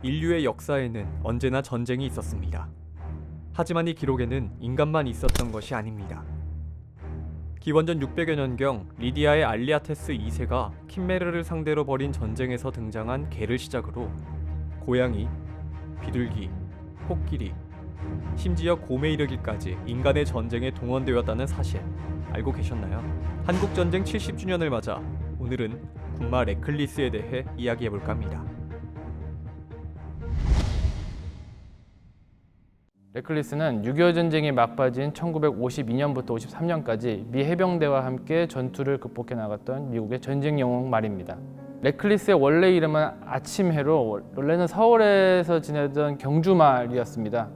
인류의 역사에는 언제나 전쟁이 있었습니다. 하지만 이 기록에는 인간만 있었던 것이 아닙니다. 기원전 600여 년경 리디아의 알리아테스 2세가 킴메르를 상대로 벌인 전쟁에서 등장한 개를 시작으로 고양이, 비둘기, 코끼리, 심지어 곰에 이르기까지 인간의 전쟁에 동원되었다는 사실 알고 계셨나요? 한국전쟁 70주년을 맞아 오늘은 군마 레클리스에 대해 이야기해볼까 합니다. 레클리스는 6.25 전쟁이 막바진 1952년부터 53년까지 미 해병대와 함께 전투를 극복해 나갔던 미국의 전쟁 영웅 말입니다. 레클리스의 원래 이름은 아침해로 원래는 서울에서 지내던 경주말이었습니다.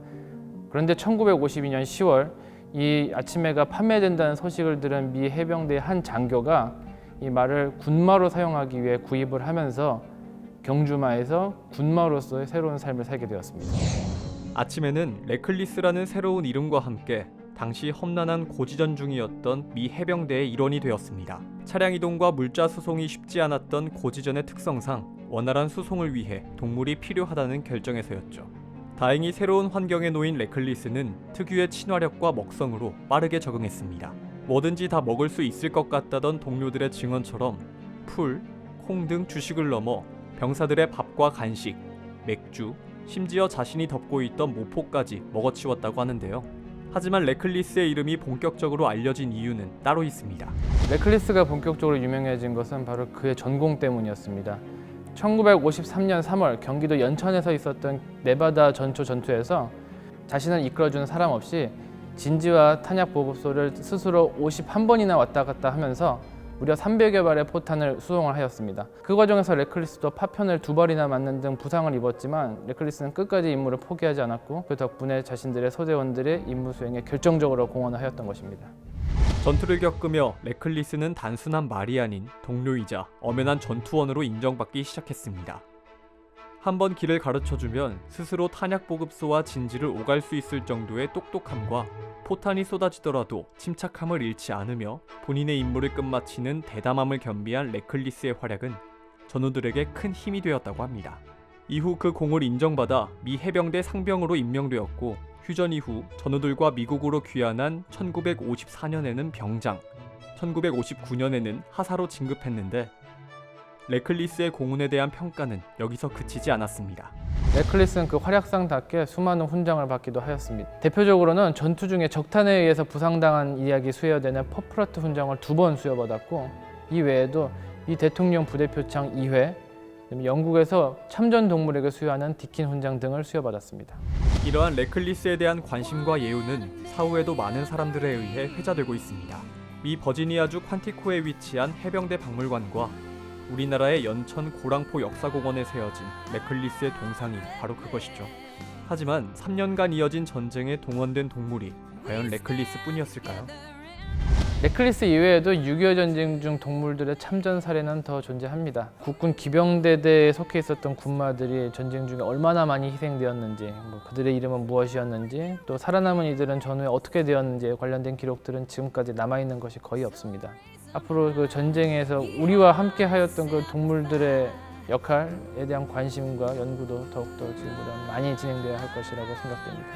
그런데 1952년 10월 이 아침해가 판매된다는 소식을 들은 미 해병대의 한 장교가 이 말을 군마로 사용하기 위해 구입을 하면서 경주마에서 군마로서의 새로운 삶을 살게 되었습니다. 아침에는 레클리스라는 새로운 이름과 함께 당시 험난한 고지전 중이었던 미 해병대의 일원이 되었습니다. 차량 이동과 물자 수송이 쉽지 않았던 고지전의 특성상 원활한 수송을 위해 동물이 필요하다는 결정에서였죠. 다행히 새로운 환경에 놓인 레클리스는 특유의 친화력과 먹성으로 빠르게 적응했습니다. 뭐든지 다 먹을 수 있을 것 같다던 동료들의 증언처럼 풀, 콩 등 주식을 넘어 병사들의 밥과 간식, 맥주, 심지어 자신이 덮고 있던 모포까지 먹어치웠다고 하는데요. 하지만 레클리스의 이름이 본격적으로 알려진 이유는 따로 있습니다. 레클리스가 본격적으로 유명해진 것은 바로 그의 전공 때문이었습니다. 1953년 3월 경기도 연천에서 있었던 네바다 전초 전투에서 자신을 이끌어주는 사람 없이 진지와 탄약 보급소를 스스로 51번이나 왔다 갔다 하면서 무려 300여 발의 포탄을 수송을 하였습니다. 그 과정에서 레클리스도 파편을 2발이나 맞는 등 부상을 입었지만 레클리스는 끝까지 임무를 포기하지 않았고 그 덕분에 자신들의 소대원들의 임무 수행에 결정적으로 공헌을 하였던 것입니다. 전투를 겪으며 레클리스는 단순한 말이 아닌 동료이자 엄연한 전투원으로 인정받기 시작했습니다. 한번 길을 가르쳐주면 스스로 탄약 보급소와 진지를 오갈 수 있을 정도의 똑똑함과 포탄이 쏟아지더라도 침착함을 잃지 않으며 본인의 임무를 끝마치는 대담함을 겸비한 레클리스의 활약은 전우들에게 큰 힘이 되었다고 합니다. 이후 그 공을 인정받아 미 해병대 상병으로 임명되었고 휴전 이후 전우들과 미국으로 귀환한 1954년에는 병장, 1959년에는 하사로 진급했는데 레클리스의 공훈에 대한 평가는 여기서 그치지 않았습니다. 레클리스는 그 활약상답게 수많은 훈장을 받기도 하였습니다. 대표적으로는 전투 중에 적탄에 의해서 부상당한 이야기 수여되는 퍼프라트 훈장을 2번 수여받았고 이 외에도 미 대통령 부대표창 2회, 영국에서 참전 동물에게 수여하는 디킨 훈장 등을 수여받았습니다. 이러한 레클리스에 대한 관심과 예우는 사후에도 많은 사람들에 의해 회자되고 있습니다. 미 버지니아주 퀀티코에 위치한 해병대 박물관과 우리나라의 연천 고랑포 역사공원에 세워진 레클리스의 동상이 바로 그것이죠. 하지만 3년간 이어진 전쟁에 동원된 동물이 과연 레클리스뿐이었을까요? 레클리스 이외에도 6.25 전쟁 중 동물들의 참전 사례는 더 존재합니다. 국군 기병대대에 속해 있었던 군마들이 전쟁 중에 얼마나 많이 희생되었는지, 그들의 이름은 무엇이었는지, 또 살아남은 이들은 전후에 어떻게 되었는지에 관련된 기록들은 지금까지 남아있는 것이 거의 없습니다. 앞으로 그 전쟁에서 우리와 함께 하였던 그 동물들의 역할에 대한 관심과 연구도 더욱더 지금보다 많이 진행되어야 할 것이라고 생각됩니다.